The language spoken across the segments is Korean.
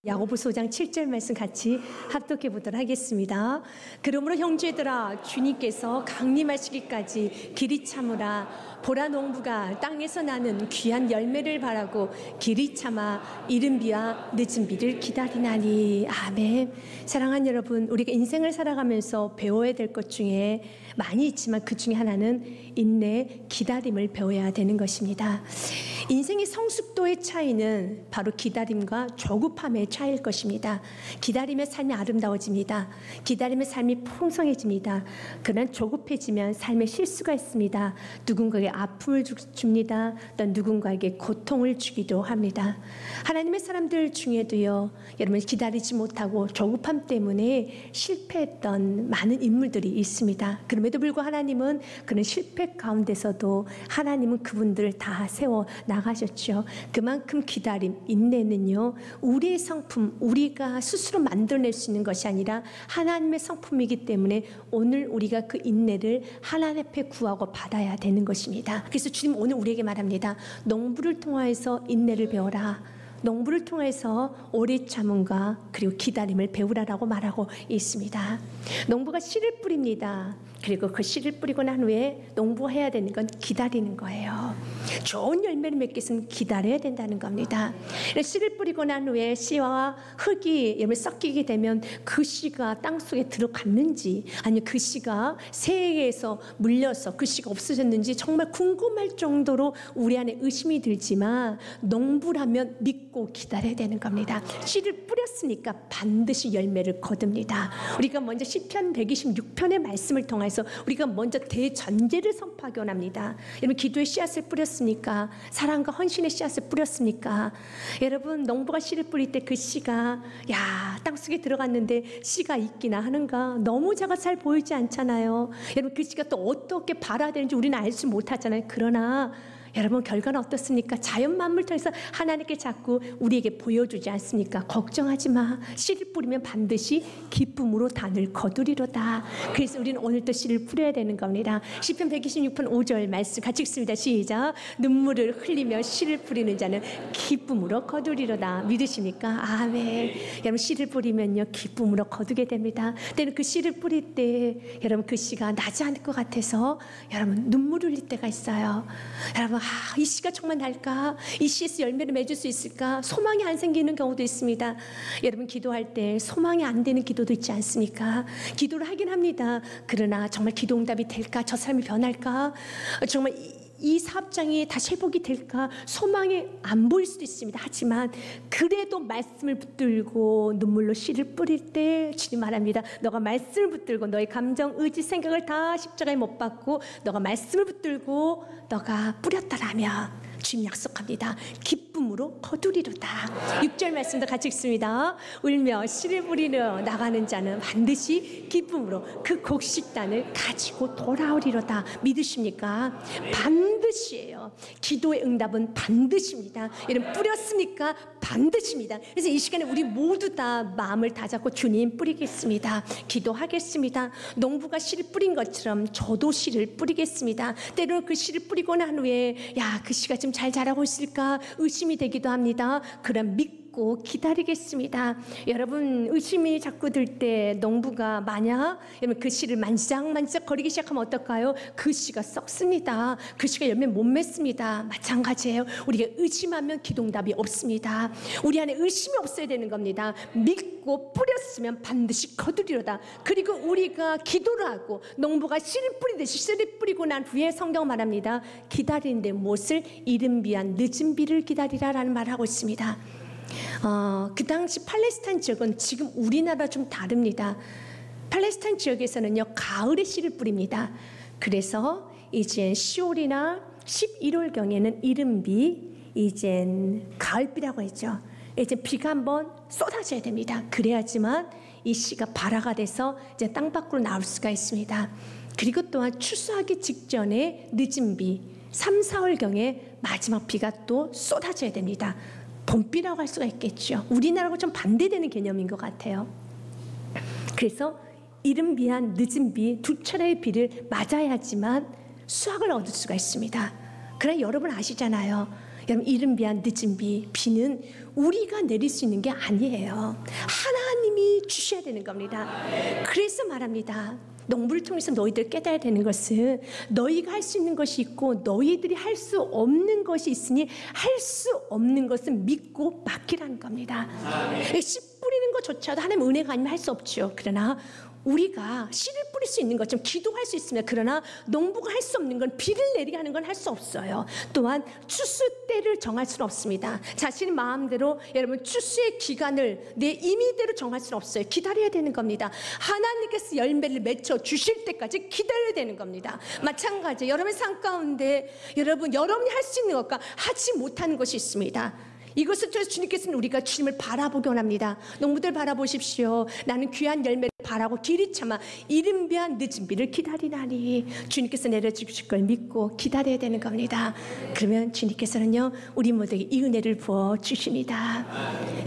야고보서 5장 7절 말씀 같이 합독해 보도록 하겠습니다. 그러므로 형제들아 주님께서 강림하시기까지 길이 참으라. 보라 농부가 땅에서 나는 귀한 열매를 바라고 길이 참아 이른 비와 늦은 비를 기다리나니. 아멘. 사랑하는 여러분, 우리가 인생을 살아가면서 배워야 될 것 중에 많이 있지만 그 중에 하나는 인내, 기다림을 배워야 되는 것입니다. 인생의 성숙도의 차이는 바로 기다림과 조급함의 차이일 것입니다. 기다리면 삶이 아름다워집니다. 기다리면 삶이 풍성해집니다. 그러나 조급해지면 삶에 실수가 있습니다. 누군가에게 아픔을 줍니다. 또 누군가에게 고통을 주기도 합니다. 하나님의 사람들 중에도요, 여러분 기다리지 못하고 조급함 때문에 실패했던 많은 인물들이 있습니다. 그럼에도 불구하고 하나님은 그런 실패 가운데서도 하나님은 그분들을 다 세워 나가셨죠. 그만큼 기다림, 인내는요, 우리의 성품, 우리가 스스로 만들어낼 수 있는 것이 아니라 하나님의 성품이기 때문에 오늘 우리가 그 인내를 하나님 앞에 구하고 받아야 되는 것입니다. 그래서 주님 오늘 우리에게 말합니다. 농부를 통하여서 인내를 배워라. 농부를 통해서 오래 참음과 그리고 기다림을 배우라라고 말하고 있습니다. 농부가 씨를 뿌립니다. 그리고 그 씨를 뿌리고 난 후에 농부해야 되는 건 기다리는 거예요. 좋은 열매를 맺기 위해서는 기다려야 된다는 겁니다. 씨를 뿌리고 난 후에 씨와 흙이 섞이게 되면 그 씨가 땅속에 들어갔는지 아니면 그 씨가 새에게서 물려서 그 씨가 없어졌는지 정말 궁금할 정도로 우리 안에 의심이 들지만 농부라면 믿고 기다려야 되는 겁니다. 씨를 뿌렸으니까 반드시 열매를 거둡니다. 우리가 먼저 시편 126편의 말씀을 통해서 우리가 먼저 대전제를 선포하기 원합니다. 여러분 기도의 씨앗을 뿌렸습니까? 사랑과 헌신의 씨앗을 뿌렸습니까? 여러분 농부가 씨를 뿌릴 때 그 씨가 땅속에 들어갔는데 씨가 있기나 하는가? 너무 작아 잘 보이지 않잖아요. 여러분 그 씨가 또 어떻게 발아야 되는지 우리는 알지 못하잖아요. 그러나 여러분 결과는 어떻습니까? 자연 만물 통해서 하나님께 자꾸 우리에게 보여주지 않습니까? 걱정하지 마. 씨를 뿌리면 반드시 기쁨으로 단을 거두리로다. 그래서 우리는 오늘도 씨를 뿌려야 되는 겁니다. 시편 126편 5절 말씀 같이 읽습니다. 시작. 눈물을 흘리며 씨를 뿌리는 자는 기쁨으로 거두리로다. 믿으십니까? 아멘. 여러분 씨를 뿌리면요 기쁨으로 거두게 됩니다. 때는 그 씨를 뿌릴 때 여러분 그 씨가 나지 않을 것 같아서 여러분 눈물을 흘릴 때가 있어요. 여러분 이 씨가 정말 날까? 이 씨에서 열매를 맺을 수 있을까? 소망이 안 생기는 경우도 있습니다. 여러분 기도할 때 소망이 안 되는 기도도 있지 않습니까? 기도를 하긴 합니다. 그러나 정말 기도 응답이 될까? 저 사람이 변할까? 정말 이 사업장이 다시 회복이 될까? 소망이 안 보일 수도 있습니다. 하지만 그래도 말씀을 붙들고 눈물로 씨를 뿌릴 때 주님 말합니다. 너가 말씀을 붙들고 너의 감정, 의지, 생각을 다 십자가에 못 박고 너가 말씀을 붙들고 너가 뿌렸다라면 주님 약속합니다. 기쁨으로 거두리로다. 6절 말씀도 같이 읽습니다. 울며 씨를 뿌리러 나가는 자는 반드시 기쁨으로 그 곡식단을 가지고 돌아오리로다. 믿으십니까? 반드시예요. 기도의 응답은 반드시입니다. 여러분 뿌렸으니까 반드시입니다. 그래서 이 시간에 우리 모두 다 마음을 다잡고 주님 뿌리겠습니다. 기도하겠습니다. 농부가 씨를 뿌린 것처럼 저도 씨를 뿌리겠습니다. 때로는 그 씨를 뿌리고 난 후에 그 씨가 좀 잘 자라고 있을까 의심이 되기도 합니다. 그럼 믿고 기다리겠습니다. 여러분 의심이 자꾸 들 때 농부가 만약 그 씨를 만지작 거리기 시작하면 어떨까요? 그 씨가 썩습니다. 그 씨가 열매 못 맺습니다. 마찬가지예요. 우리가 의심하면 기도응답이 없습니다. 우리 안에 의심이 없어야 되는 겁니다. 믿고 뿌렸으면 반드시 거두리로다. 그리고 우리가 기도를 하고 농부가 씨를 뿌리듯이 씨를 뿌리고 난 후에 성경 말합니다. 기다리는데 무엇을? 이른 비와 늦은 비를 기다리라라는 말을 하고 있습니다. 그 당시 팔레스타인 지역은 지금 우리나라 좀 다릅니다. 팔레스타인 지역에서는요 가을에 씨를 뿌립니다. 그래서 이제 10월이나 11월경에는 이른비, 이젠 가을비라고 했죠. 이제 비가 한번 쏟아져야 됩니다. 그래야지만 이 씨가 발화가 돼서 이제 땅 밖으로 나올 수가 있습니다. 그리고 또한 추수하기 직전에 늦은 비, 3, 4월경에 마지막 비가 또 쏟아져야 됩니다. 봄비라고 할 수가 있겠죠. 우리나라하고 좀 반대되는 개념인 것 같아요. 그래서 이른 비와 늦은 비 두 차례의 비를 맞아야지만 수확을 얻을 수가 있습니다. 그러나 여러분 아시잖아요. 여러분, 이른 비와 늦은 비는 우리가 내릴 수 있는 게 아니에요. 하나님이 주셔야 되는 겁니다. 그래서 말합니다. 농부를 통해서 너희들 깨달아야 되는 것은 너희가 할 수 있는 것이 있고 너희들이 할 수 없는 것이 있으니 할 수 없는 것은 믿고 맡기라는 겁니다. 씨 뿌리는 것조차도 하나님 은혜가 아니면 할 수 없죠. 그러나 우리가 씨를 뿌릴 수 있는 것처럼 기도할 수 있습니다. 그러나 농부가 할 수 없는 건 비를 내리게 하는 건 할 수 없어요. 또한 추수 때를 정할 수는 없습니다. 자신의 마음대로 여러분 추수의 기간을 내 임의대로 정할 수는 없어요. 기다려야 되는 겁니다. 하나님께서 열매를 맺혀 주실 때까지 기다려야 되는 겁니다. 마찬가지 여러분의 삶 가운데 여러분이 할 수 있는 것과 하지 못하는 것이 있습니다. 이것을 통해서 주님께서는 우리가 주님을 바라보게 원합니다. 농부들 바라보십시오. 나는 귀한 열매를 바라고 길이 참아 이른 비와 늦은 비를 기다리나니 주님께서 내려주실 걸 믿고 기다려야 되는 겁니다. 그러면 주님께서는요 우리 모두에게 이 은혜를 부어 주십니다.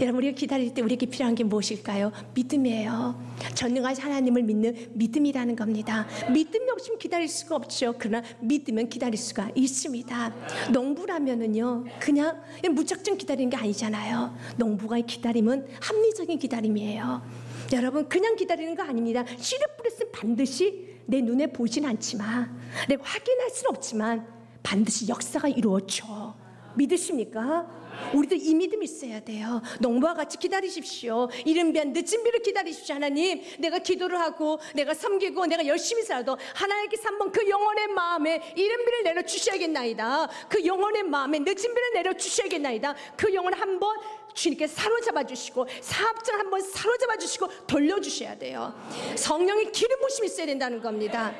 여러분, 우리가 기다릴 때 우리에게 필요한 게 무엇일까요? 믿음이에요. 전능하신 하나님을 믿는 믿음이라는 겁니다. 믿음이 없으면 기다릴 수가 없죠. 그러나 믿으면 기다릴 수가 있습니다. 농부라면은요 그냥 무작정 기다리는 게 아니잖아요. 농부가의 기다림은 합리적인 기다림이에요. 여러분, 그냥 기다리는 거 아닙니다. 씨를 뿌렸으면 반드시 내 눈에 보진 않지만, 내가 확인할 수는 없지만 반드시 역사가 이루어져. 믿으십니까? 우리도 이 믿음이 있어야 돼요. 농부와 같이 기다리십시오. 이른 비와 늦은 비를 기다리십시오. 하나님, 내가 기도를 하고 내가 섬기고 내가 열심히 살아도 하나님께서 한번 그 영혼의 마음에 이른 비를 내려주셔야겠나이다. 그 영혼의 마음에 늦은 비를 내려주셔야겠나이다. 그 영혼을 한번 주님께서 사로잡아 주시고 사업장 한번 사로잡아 주시고 돌려주셔야 돼요. 성령의 기름 부심이 있어야 된다는 겁니다.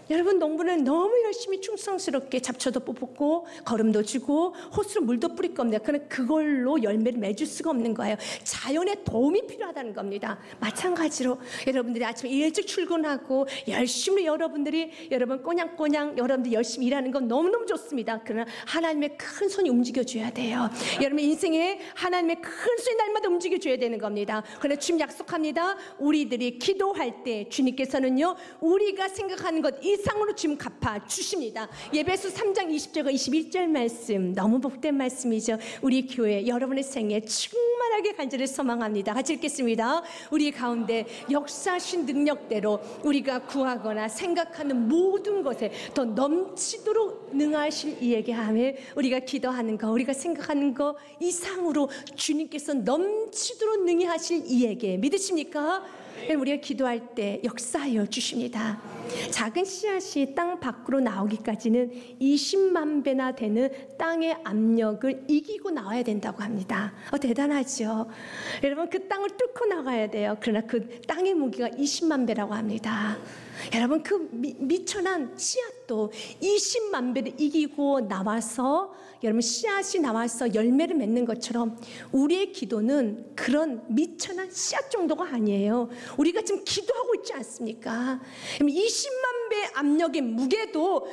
여러분, 농부는 너무 열심히 충성스럽게 잡초도 뽑고 거름도 주고 호수로 물도 뿌릴 겁니다. 그러나 그걸로 열매를 맺을 수가 없는 거예요. 자연의 도움이 필요하다는 겁니다. 마찬가지로 여러분들이 아침에 일찍 출근하고 열심히 여러분 꼬냥꼬냥 여러분들 열심히 일하는 건 너무너무 좋습니다. 그러나 하나님의 큰 손이 움직여줘야 돼요. 여러분 인생에 하나님의 큰 손이 날마다 움직여줘야 되는 겁니다. 그러나 주님 약속합니다. 우리들이 기도할 때 주님께서는요 우리가 생각하는 것 이상으로 지금 갚아 주십니다. 예배서 3장 20절과 21절 말씀, 너무 복된 말씀이죠. 우리 교회 여러분의 생에 충만하게 간절히 소망합니다. 같이 읽겠습니다. 우리 가운데 역사하신 능력대로 우리가 구하거나 생각하는 모든 것에 더 넘치도록 능하실 이에게 하며 우리가 기도하는 거, 우리가 생각하는 거 이상으로 주님께서 넘치도록 능히 하실 이에게, 믿으십니까? 우리가 기도할 때 역사하여 주십니다. 작은 씨앗이 땅 밖으로 나오기까지는 20만 배나 되는 땅의 압력을 이기고 나와야 된다고 합니다. 대단하죠. 여러분, 그 땅을 뚫고 나가야 돼요. 그러나 그 땅의 무게가 20만 배라고 합니다. 여러분, 그 미천한 씨앗도 20만 배를 이기고 나와서 여러분 씨앗이 나와서 열매를 맺는 것처럼 우리의 기도는 그런 미천한 씨앗 정도가 아니에요. 우리가 지금 기도하고 있지 않습니까? 20만 배의 압력의 무게도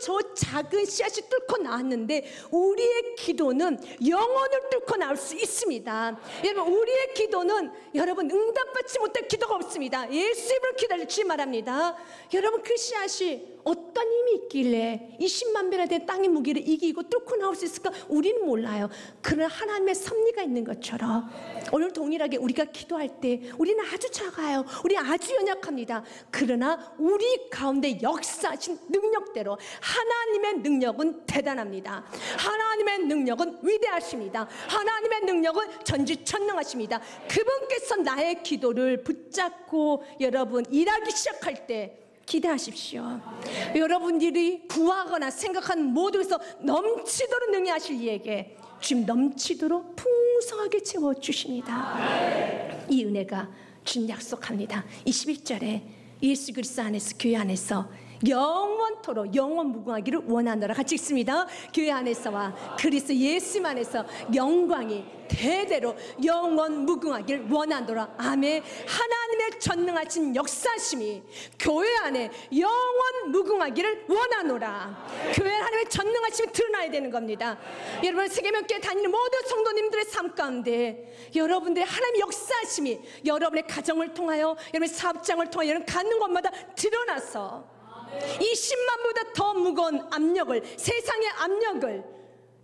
저 작은 씨앗이 뚫고 나왔는데 우리의 기도는 영혼을 뚫고 나올 수 있습니다. 여러분, 우리의 기도는 여러분 응답받지 못할 기도가 없습니다. 예수님을 기다리지 말합니다. 여러분, 그 씨앗이 어떤 힘이 있길래 20만 배나 된 땅의 무게를 이기고 뚫고 나올 수 있을까? 우리는 몰라요. 그러나 하나님의 섭리가 있는 것처럼 오늘 동일하게 우리가 기도할 때 우리는 아주 작아요. 우리 아주 연약합니다. 그러나 우리 가운데 역사하신 능력대로 하나님의 능력은 대단합니다. 하나님의 능력은 위대하십니다. 하나님의 능력은 전지전능하십니다. 그분께서 나의 기도를 붙잡고 여러분 일하기 시작할 때 기대하십시오. 여러분들이 구하거나 생각하는 모두에서 넘치도록 능히 하실 이에게 주님 넘치도록 풍성하게 채워주십니다. 이 은혜가 주님 약속합니다. 21절에 예수 그리스도 안에서 교회 안에서 영원토록 영원 무궁하기를 원하노라. 같이 읽습니다. 교회 안에서와 그리스도 예수 안에서 영광이 대대로 영원 무궁하기를 원하노라. 아멘. 하나님의 전능하신 역사심이 교회 안에 영원 무궁하기를 원하노라. 교회 하나님의 전능하심이 드러나야 되는 겁니다. 여러분, 세계명교회 다니는 모든 성도님들의 삶 가운데 여러분들의 하나님의 역사심이 여러분의 가정을 통하여 여러분의 사업장을 통하여 여러분 가는 곳마다 드러나서 20만보다 더 무거운 압력을, 세상의 압력을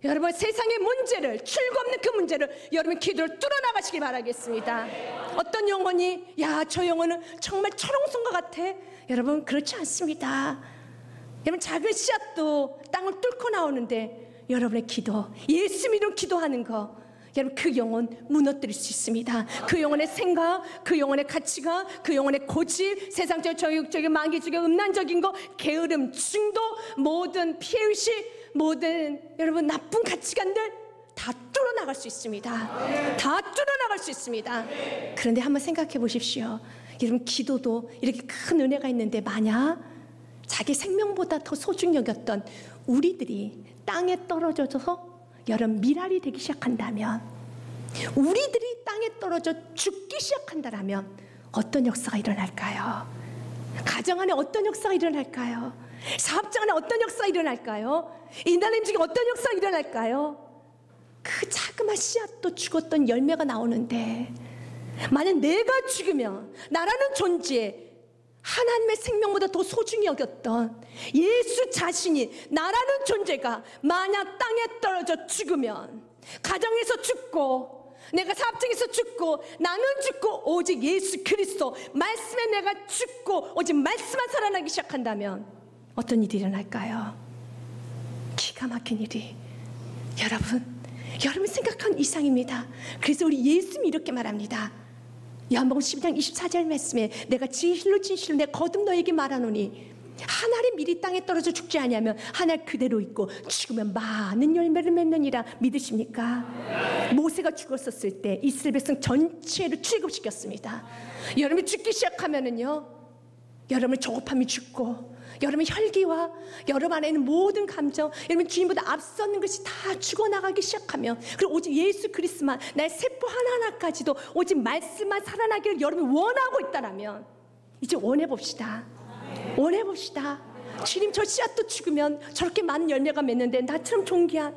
여러분 세상의 문제를, 출구 없는 그 문제를 여러분 기도를 뚫어나가시길 바라겠습니다. 어떤 영혼이 야, 저 영혼은 정말 철옹성과 같아. 여러분 그렇지 않습니다. 여러분 작은 씨앗도 땅을 뚫고 나오는데 여러분의 기도, 예수 믿음 기도하는 거, 여러분 그 영혼 무너뜨릴 수 있습니다. 그 영혼의 생각, 그 영혼의 가치가, 그 영혼의 고집, 세상적, 정욕적인, 마귀적인, 음란적인 거, 게으름, 중독, 모든 피해의식, 모든 여러분 나쁜 가치관들 다 뚫어나갈 수 있습니다. 다 뚫어나갈 수 있습니다. 그런데 한번 생각해 보십시오. 여러분 기도도 이렇게 큰 은혜가 있는데 만약 자기 생명보다 더 소중히 여겼던 우리들이 땅에 떨어져서 여러분 미랄이 되기 시작한다면, 우리들이 땅에 떨어져 죽기 시작한다면 어떤 역사가 일어날까요? 가정 안에 어떤 역사가 일어날까요? 사업장 안에 어떤 역사가 일어날까요? 인간의 중에 어떤 역사가 일어날까요? 그 자그마한 씨앗도 죽었던 열매가 나오는데, 만약 내가 죽으면 나라는 존재, 하나님의 생명보다 더 소중히 여겼던 예수 자신이, 나라는 존재가 만약 땅에 떨어져 죽으면, 가정에서 죽고 내가 사업장에서 죽고 나는 죽고 오직 예수 그리스도 말씀에 내가 죽고 오직 말씀만 살아나기 시작한다면 어떤 일이 일어날까요? 기가 막힌 일이, 여러분 생각한 이상입니다. 그래서 우리 예수님이 이렇게 말합니다. 요한복음 12장 24절 말씀에 내가 진실로 내 거듭 너에게 말하노니 한 알이 미리 땅에 떨어져 죽지 아니하면 한 알 그대로 있고 죽으면 많은 열매를 맺느니라. 믿으십니까? 모세가 죽었었을 때 이스라엘 백성 전체를 출애굽시켰습니다. 여러분이 죽기 시작하면은요, 여러분의 조급함이 죽고 여러분 혈기와 여러분 안에 있는 모든 감정, 여러분 주님보다 앞서는 것이 다 죽어나가기 시작하면, 그리고 오직 예수 그리스도만, 나의 세포 하나하나까지도 오직 말씀만 살아나기를 여러분이 원하고 있다라면 이제 원해봅시다. 원해봅시다. 주님, 저 씨앗도 죽으면 저렇게 많은 열매가 맺는데 나처럼 존귀한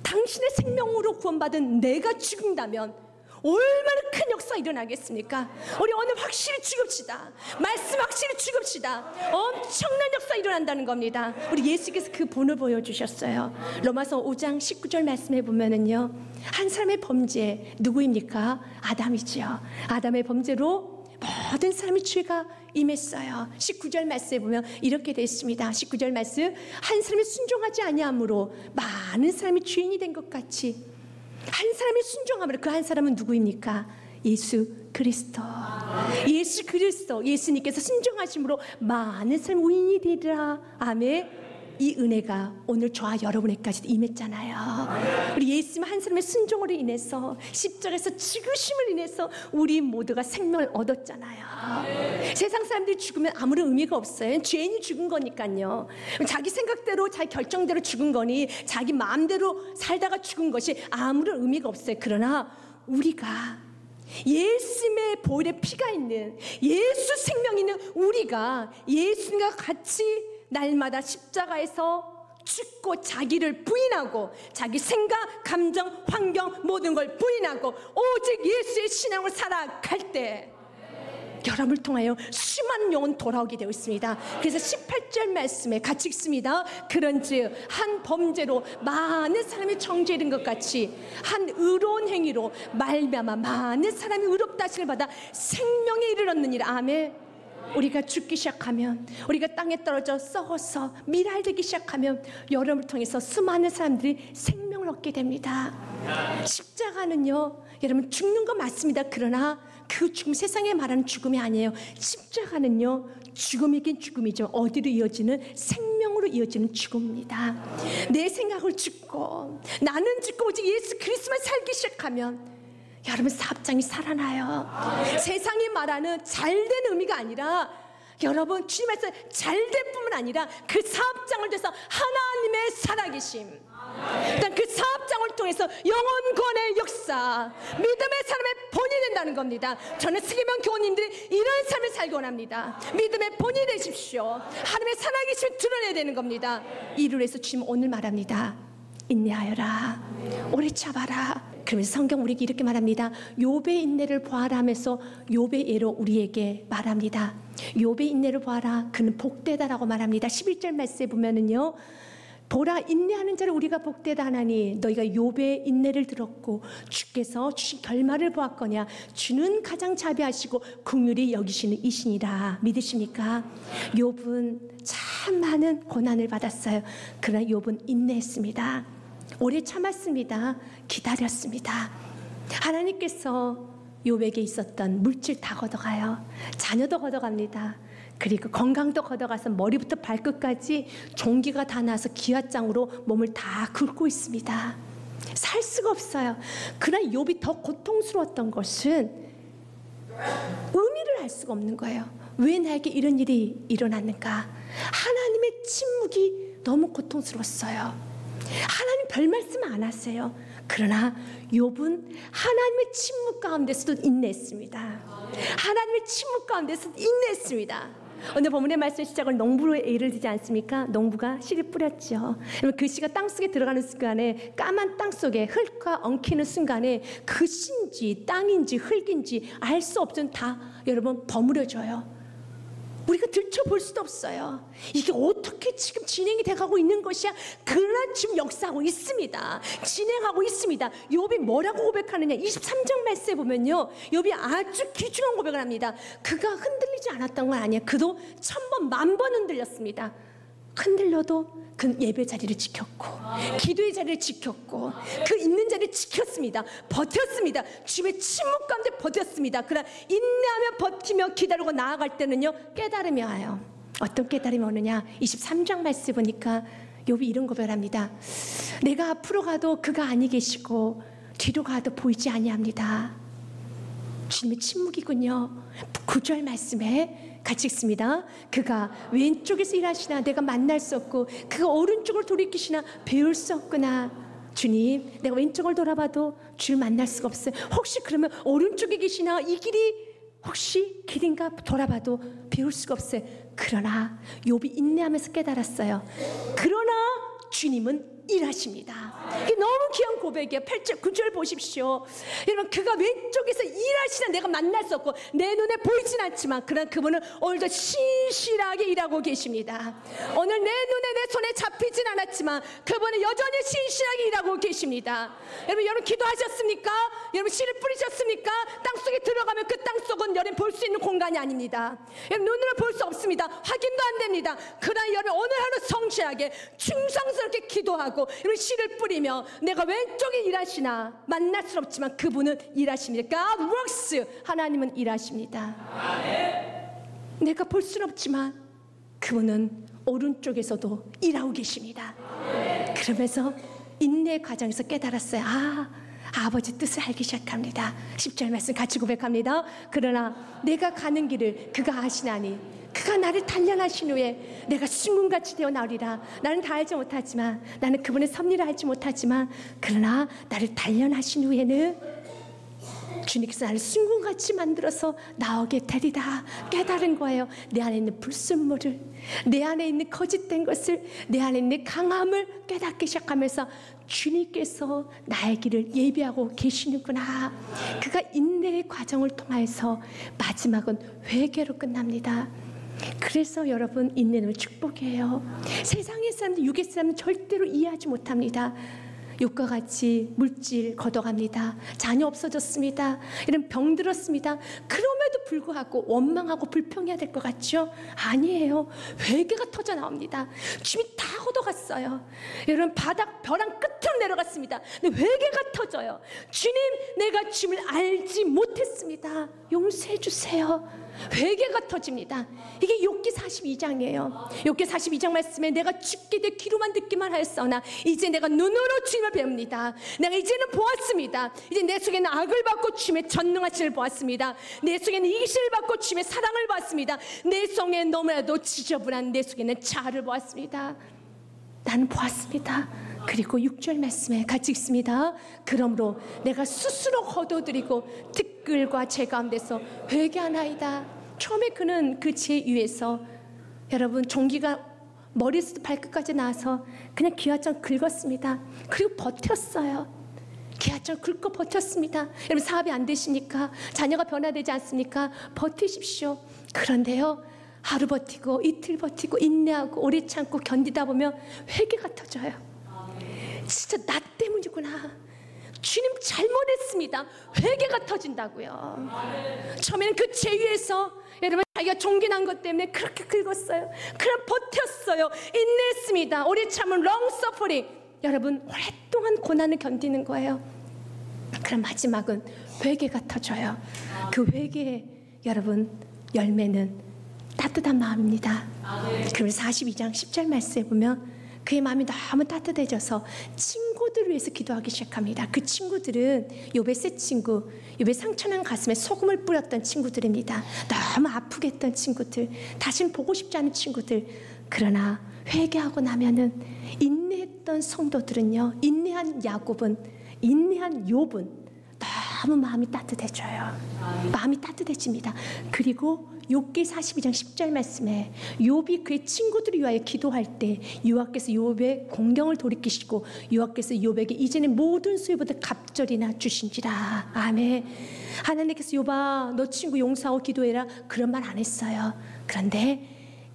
당신의 생명으로 구원받은 내가 죽는다면 얼마나 큰 역사가 일어나겠습니까? 우리 오늘 확실히 죽읍시다. 말씀 확실히 죽읍시다. 엄청난 역사가 일어난다는 겁니다. 우리 예수께서 그 본을 보여주셨어요. 로마서 5장 19절 말씀해 보면은요, 한 사람의 범죄 누구입니까? 아담이죠. 아담의 범죄로 모든 사람의 죄가 임했어요. 19절 말씀에 보면 이렇게 되어 있습니다. 19절 말씀, 한 사람이 순종하지 아니함으로 많은 사람이 죄인이 된 것 같이 한 사람이 순종함으로, 그 한 사람은 누구입니까? 예수 그리스도. 예수 그리스도, 예수님께서 순종하심으로 많은 사람이 의인이 되리라. 아멘. 이 은혜가 오늘 저와 여러분에게까지도 임했잖아요. 우리 예수님 한 사람의 순종으로 인해서, 십자가에서 죽으심을 인해서 우리 모두가 생명을 얻었잖아요. 세상 사람들이 죽으면 아무런 의미가 없어요. 죄인이 죽은 거니까요. 자기 생각대로 자기 결정대로 죽은 거니, 자기 마음대로 살다가 죽은 것이 아무런 의미가 없어요. 그러나 우리가 예수님의 보혈의 피가 있는, 예수 생명이 있는 우리가 예수님과 같이 날마다 십자가에서 죽고 자기를 부인하고, 자기 생각, 감정, 환경 모든 걸 부인하고 오직 예수의 신앙으로 살아갈 때 여러분을 통하여 수많은 영혼 돌아오게 되어 있습니다. 그래서 18절 말씀에 같이 읽습니다. 그런즉 한 범죄로 많은 사람이 정죄에 이른 것 같이 한 의로운 행위로 말미암아 많은 사람이 의롭다 하심을 받아 생명에 이르렀느니라. 아멘. 우리가 죽기 시작하면, 우리가 땅에 떨어져 썩어서 미랄되기 시작하면 여러분을 통해서 수많은 사람들이 생명을 얻게 됩니다. 십자가는요, 여러분 죽는 거 맞습니다. 그러나 그 죽음, 세상에 말하는 죽음이 아니에요. 십자가는요, 죽음이긴 죽음이죠. 어디로 이어지는? 생명으로 이어지는 죽음입니다. 내 생각을 죽고 나는 죽고 오직 예수 그리스도만 살기 시작하면 여러분 사업장이 살아나요. 세상이 말하는 잘된 의미가 아니라, 여러분 주님 말씀 잘될 뿐만 아니라 그 사업장을 통해서 하나님의 살아계심, 일단 그 사업장을 통해서 영혼권의 역사, 믿음의 사람의 본이 된다는 겁니다. 저는 슬기명 교우님들이 이런 삶을 살기 원합니다. 믿음의 본이 되십시오. 하나님의 살아계심을 드러내야 되는 겁니다. 이를 위해서 주님 오늘 말합니다. 인내하여라, 오래 참아라. 그러면서 성경 우리에게 이렇게 말합니다. 욥의 인내를 보아라 하면서 욥의 예로 우리에게 말합니다. 욥의 인내를 보아라, 그는 복되다라고 말합니다. 11절 말씀에 보면은요, 보라, 인내하는 자를 우리가 복되다 하나니 너희가 욥의 인내를 들었고 주께서 주신 결말을 보았거냐. 주는 가장 자비하시고 긍휼히 여기시는 이시니라. 믿으십니까? 욥은 참 많은 고난을 받았어요. 그러나 욥은 인내했습니다. 오래 참았습니다. 기다렸습니다. 하나님께서 욥에게 있었던 물질 다 걷어가요. 자녀도 걷어갑니다. 그리고 건강도 걷어가서 머리부터 발끝까지 종기가 다 나서 기와장으로 몸을 다 긁고 있습니다. 살 수가 없어요. 그러나 욥이 더 고통스러웠던 것은 의미를 알 수가 없는 거예요. 왜 나에게 이런 일이 일어났는가? 하나님의 침묵이 너무 고통스러웠어요. 하나님 별 말씀 안 하세요. 그러나 욥은 하나님의 침묵 가운데서도 인내했습니다. 하나님의 침묵 가운데서도 인내했습니다. 오늘 본문의 말씀 시작을 농부로 예를 들지 않습니까? 농부가 씨를 뿌렸죠. 그 씨가 땅속에 들어가는 순간에 까만 땅속에 흙과 엉키는 순간에 그 씨인지 땅인지 흙인지 알 수 없는 다 여러분 버무려져요. 우리가 들춰볼 수도 없어요. 이게 어떻게 지금 진행이 돼가고 있는 것이야? 그러나 지금 역사하고 있습니다. 진행하고 있습니다. 욥이 뭐라고 고백하느냐? 23장 말씀에 보면요, 욥이 아주 귀중한 고백을 합니다. 그가 흔들리지 않았던 건 아니에요. 그도 1000번 10,000번 흔들렸습니다. 흔들려도 그 예배 자리를 지켰고 기도의 자리를 지켰고 그 있는 자리를 지켰습니다. 버텼습니다. 주님의 침묵 가운데 버텼습니다. 그러나 인내하며 버티며 기다리고 나아갈 때는요, 깨달음이 와요. 어떤 깨달음이 오느냐? 23장 말씀 보니까 욥이 이런 고백을 합니다. 내가 앞으로 가도 그가 아니 계시고 뒤로 가도 보이지 아니합니다. 주님의 침묵이군요. 9절 말씀에 같이 읽습니다. 그가 왼쪽에서 일하시나 내가 만날 수 없고 그가 오른쪽을 돌이키시나 배울 수 없구나. 주님, 내가 왼쪽을 돌아봐도 주를 만날 수가 없어요. 혹시 그러면 오른쪽에 계시나 이 길이 혹시 길인가 돌아봐도 배울 수가 없어요. 그러나 욥이 인내하면서 깨달았어요. 그러나 주님은 일하십니다. 이게 너무 귀한 고백이에요. 8절 9절 보십시오. 여러분, 그가 왼쪽에서 일하시나 내가 만날 수 없고 내 눈에 보이진 않지만 그러나 그분은 오늘도 신실하게 일하고 계십니다. 오늘 내 눈에 내 손에 잡히진 않았지만 그분은 여전히 신실하게 일하고 계십니다. 여러분 기도하셨습니까? 여러분 씨를 뿌리셨습니까? 땅속에 들어가면 그 땅속은 여러분 볼 수 있는 공간이 아닙니다. 여러분 눈으로 볼 수 없습니다. 확인도 안 됩니다. 그러나 여러분 오늘 하루 성실하게 충성스럽게 기도하고 여러분 씨를 뿌리며 내가 왼쪽에 일하시나 만날 수 없지만 그분은 일하십니다. God works. 하나님은 일하십니다. 내가 볼 수는 없지만 그분은 오른쪽에서도 일하고 계십니다. 그러면서 인내의 과정에서 깨달았어요. 아버지 뜻을 알기 시작합니다. 10절 말씀 같이 고백합니다. 그러나 내가 가는 길을 그가 아시나니 그가 나를 단련하신 후에 내가 순금같이 되어 나오리라. 나는 다 알지 못하지만 나는 그분의 섭리를 알지 못하지만 그러나 나를 단련하신 후에는 주님께서 나를 순금같이 만들어서 나오게 되리라. 깨달은 거예요. 내 안에 있는 불순물을, 내 안에 있는 거짓된 것을, 내 안에 있는 강함을 깨닫기 시작하면서 주님께서 나의 길을 예비하고 계시는구나. 그가 인내의 과정을 통해서 마지막은 회개로 끝납니다. 그래서 여러분 인내는 축복이에요. 세상의 사람들, 육의 사람은 절대로 이해하지 못합니다. 욥과 같이 물질 걷어갑니다. 자녀 없어졌습니다. 이런 병 들었습니다. 그럼에도 불구하고 원망하고 불평해야 될 것 같죠? 아니에요. 회개가 터져 나옵니다. 주님이 다 걷어갔어요. 여러분 벼랑 끝으로 내려갔습니다. 근데 회개가 터져요. 주님, 내가 주님을 알지 못했습니다. 용서해 주세요. 회개가 터집니다. 이게 욥기 42장이에요. 욥기 42장 말씀에 내가 죽게 돼 귀로만 듣기만 하였으나 이제 내가 눈으로 주님을 배웁니다. 내가 이제는 보았습니다. 이제 내 속에는 악을 받고 주님의 전능하심을 보았습니다. 내 속에는 이기심을 받고 주님의 사랑을 보았습니다. 내 속에 너무나도 지저분한 내 속에는 자아를 보았습니다. 나는 보았습니다. 그리고 6절 말씀에 같이 읽습니다. 그러므로 내가 스스로 거둬들이고 티끌과 재 가운데서 회개하나이다. 처음에 그는 그 재 위에서 여러분 종기가 머리에서 발끝까지 나와서 그냥 기와장 긁었습니다. 그리고 버텼어요. 기와장 긁고 버텼습니다. 여러분 사업이 안 되십니까? 자녀가 변화되지 않습니까? 버티십시오. 그런데요, 하루 버티고 이틀 버티고 인내하고 오래 참고 견디다 보면 회개가 터져요. 진짜 나 때문이구나, 주님 잘못했습니다, 회개가 터진다고요. 처음에는 그 죄 위에서 여러분 자기가 종기난 것 때문에 그렇게 긁었어요. 그럼 버텼어요. 인내했습니다. 오래 참은 long suffering. 여러분 오랫동안 고난을 견디는 거예요. 그럼 마지막은 회개가 터져요. 그 회개의 여러분 열매는 따뜻한 마음입니다. 그럼 42장 10절 말씀에 보면 그의 마음이 너무 따뜻해져서 친구들을 위해서 기도하기 시작합니다. 그 친구들은 욥의 세 친구, 욥의 상처난 가슴에 소금을 뿌렸던 친구들입니다. 너무 아프게 했던 친구들, 다시는 보고 싶지 않은 친구들. 그러나 회개하고 나면은 인내했던 성도들은요, 인내한 야곱은, 인내한 욥은 너무 마음이 따뜻해져요. 마음이 따뜻해집니다. 그리고 욥기 42장 10절 말씀에 욥이 그의 친구들을 위하여 기도할 때 여호와께서 욥의 공경을 돌이키시고 여호와께서 욥에게 이제는 모든 수요보다 갑절이나 주신지라. 아멘. 하나님께서 욥아 너 친구 용서하고 기도해라 그런 말 안 했어요. 그런데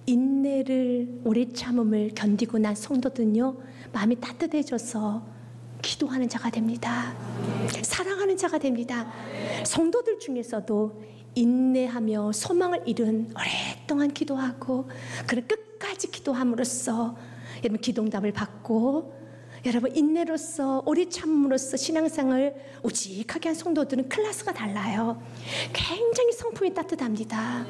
인내를 오래 참음을 견디고 난 성도들은요, 마음이 따뜻해져서 기도하는 자가 됩니다. 사랑하는 자가 됩니다. 성도들 중에서도 인내하며 소망을 잃은 오랫동안 기도하고 그런 끝까지 기도함으로써 여러분 기도응답을 받고 여러분 인내로서 오래 참음으로써 신앙생활을 우직하게 한 성도들은 클래스가 달라요. 굉장히 성품이 따뜻합니다.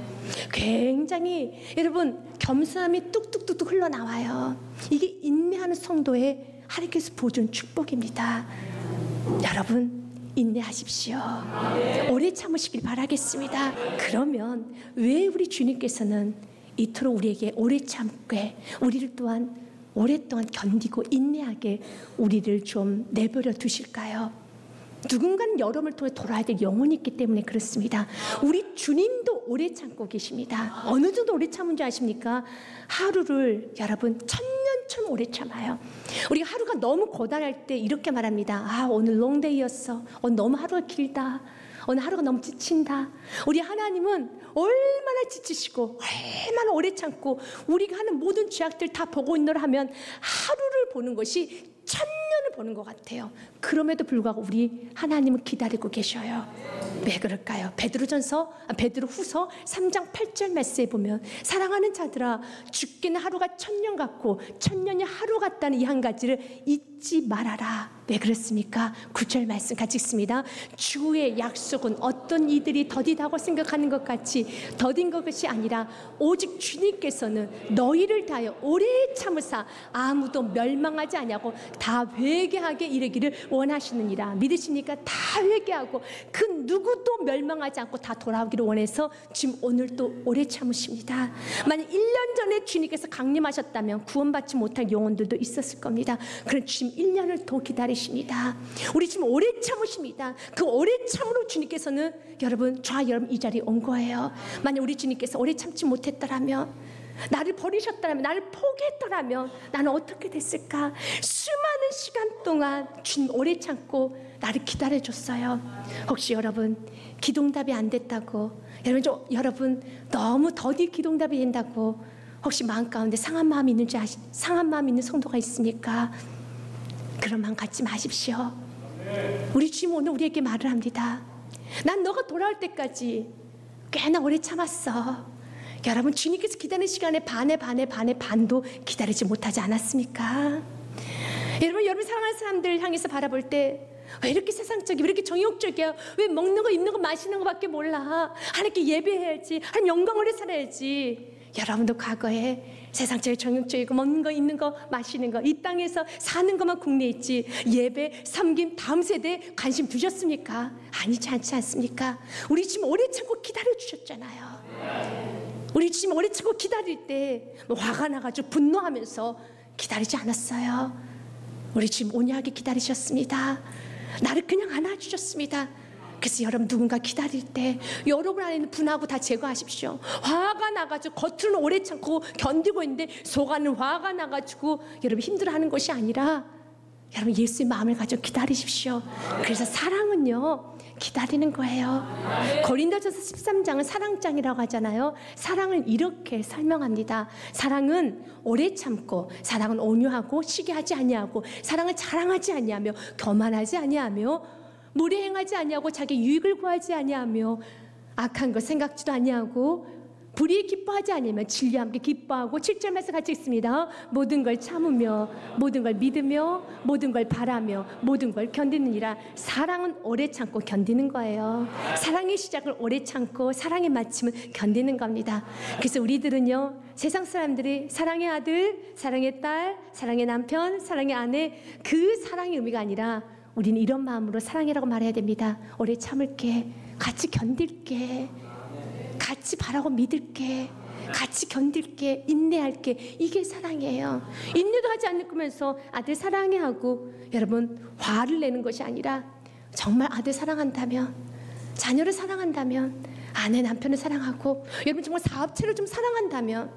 굉장히 여러분 겸손함이 뚝뚝뚝뚝 흘러나와요. 이게 인내하는 성도의 하나님께서 보여준 축복입니다. 여러분 인내하십시오. 오래 참으시길 바라겠습니다. 그러면 왜 우리 주님께서는 이토록 우리에게 오래 참게, 우리를 또한 오랫동안 견디고 인내하게 우리를 좀 내버려 두실까요? 누군가는 여러분을 통해 돌아야 될 영혼이 있기 때문에 그렇습니다. 우리 주님도 오래 참고 계십니다. 어느 정도 오래 참은 줄 아십니까? 하루를 여러분 천년처럼 오래 참아요. 우리가 하루가 너무 고단할 때 이렇게 말합니다. 아 오늘 롱데이였어. 오늘 너무 하루가 길다. 오늘 하루가 너무 지친다. 우리 하나님은 얼마나 지치시고 얼마나 오래 참고 우리가 하는 모든 죄악들 다 보고 있노라 하면 하루를 보는 것이 천년을 보는 것 같아요. 그럼에도 불구하고 우리 하나님은 기다리고 계셔요. 왜 그럴까요? 베드로후서 3장 8절 말씀에 보면 사랑하는 자들아 죽기는 하루가 천년 같고 천년이 하루 같다는 이 한 가지를 잊지 말아라. 왜 그렇습니까? 9절 말씀 같이 읽습니다. 주의 약속은 어떤 이들이 더디다고 생각하는 것 같이 더딘 것이 아니라 오직 주님께서는 너희를 다하여 오래 참으사 아무도 멸망하지 아니하고 다 회개하게 이르기를 원하시느니라. 믿으십니까? 다 회개하고 그 누구도 멸망하지 않고 다 돌아오기를 원해서 지금 오늘도 오래 참으십니다. 만약 1년 전에 주님께서 강림하셨다면 구원받지 못할 영혼들도 있었을 겁니다. 그럼 지금 1년을 더 기다리십니다. 우리 지금 오래 참으십니다. 그 오래 참으로 주님께서는 여러분 저와 여러분 이 자리에 온 거예요. 만약 우리 주님께서 오래 참지 못했더라면, 나를 버리셨더라면, 나를 포기했더라면 나는 어떻게 됐을까? 수많은 시간 동안 주님 오래 참고 나를 기다려줬어요. 혹시 여러분 기도응답이 안 됐다고, 여러분 너무 더디 기도응답이 된다고 혹시 마음 가운데 상한 마음이 있는 성도가 있습니까? 그런 마음 갖지 마십시오. 우리 주님 오늘 우리에게 말을 합니다. 난 너가 돌아올 때까지 꽤나 오래 참았어. 여러분 주님께서 기다리는 시간에 반도 기다리지 못하지 않았습니까? 여러분 사랑하는 사람들 향해서 바라볼 때 왜 이렇게 세상적이야? 왜 이렇게 정욕적이야? 왜 먹는 거 입는 거 마시는 거밖에 몰라? 하나님께 예배해야지. 하나님 영광을 살아야지. 여러분도 과거에 세상적이고 정욕적이고 먹는 거 입는 거 마시는 거 이 땅에서 사는 것만 국내있지 예배 섬김 다음 세대에 관심 두셨습니까? 아니지 않지 않습니까? 우리 지금 오래 참고 기다려주셨잖아요. 우리 지금 오래 참고 기다릴 때 화가 나가지고 분노하면서 기다리지 않았어요. 우리 지금 온유하게 기다리셨습니다. 나를 그냥 안아주셨습니다. 그래서 여러분 누군가 기다릴 때 여러분 안에 있는 분하고 다 제거하십시오. 화가 나가지고 겉으로는 오래 참고 견디고 있는데 속 안은 화가 나가지고 여러분 힘들어하는 것이 아니라 여러분 예수의 마음을 가지고 기다리십시오. 그래서 사랑은요 기다리는 거예요. 고린도전서 13장은 사랑장이라고 하잖아요. 사랑을 이렇게 설명합니다. 사랑은 오래 참고, 사랑은 온유하고 시기하지 아니하고, 사랑은 자랑하지 아니하며 교만하지 아니하며 무례행하지 아니하고 자기 유익을 구하지 아니하며 악한 것 생각지도 아니하고 불의에 기뻐하지 않으면 진리와 함께 기뻐하고 7절 말씀 같이 읽습니다. 모든 걸 참으며 모든 걸 믿으며 모든 걸 바라며 모든 걸 견디느니라. 사랑은 오래 참고 견디는 거예요. 사랑의 시작을 오래 참고 사랑의 마침은 견디는 겁니다. 그래서 우리들은요 세상 사람들이 사랑의 아들, 사랑의 딸, 사랑의 남편, 사랑의 아내 그 사랑의 의미가 아니라 우리는 이런 마음으로 사랑이라고 말해야 됩니다. 오래 참을게, 같이 견딜게, 같이 바라고 믿을게, 같이 견딜게, 인내할게. 이게 사랑이에요. 인내도 하지 않을 거면서 아들 사랑해 하고 여러분 화를 내는 것이 아니라 정말 아들 사랑한다면, 자녀를 사랑한다면, 아내 남편을 사랑하고 여러분 정말 사업체를 좀 사랑한다면,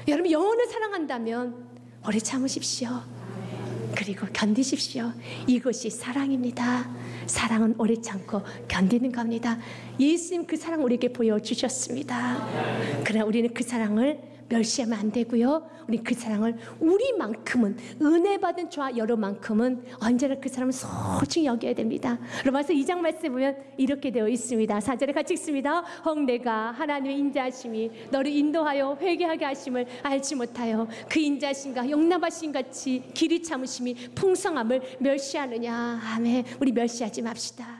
여러분 영혼을 사랑한다면 오래 참으십시오. 그리고 견디십시오. 이것이 사랑입니다. 사랑은 오래 참고 견디는 겁니다. 예수님 그 사랑 우리에게 보여주셨습니다. 그러나 우리는 그 사랑을 멸시하면 안 되고요. 우리 그 사랑을 우리만큼은, 은혜 받은 저와 여러분만큼은 언제나 그 사람을 소중히 여겨야 됩니다. 로마서 2장 말씀에 보면 이렇게 되어 있습니다. 4절에 같이 읽습니다. 혹 내가 하나님의 인자하심이 너를 인도하여 회개하게 하심을 알지 못하여 그 인자하심과 용납하심 같이 길이 참으심이 풍성함을 멸시하느냐. 아멘. 우리 멸시하지 맙시다.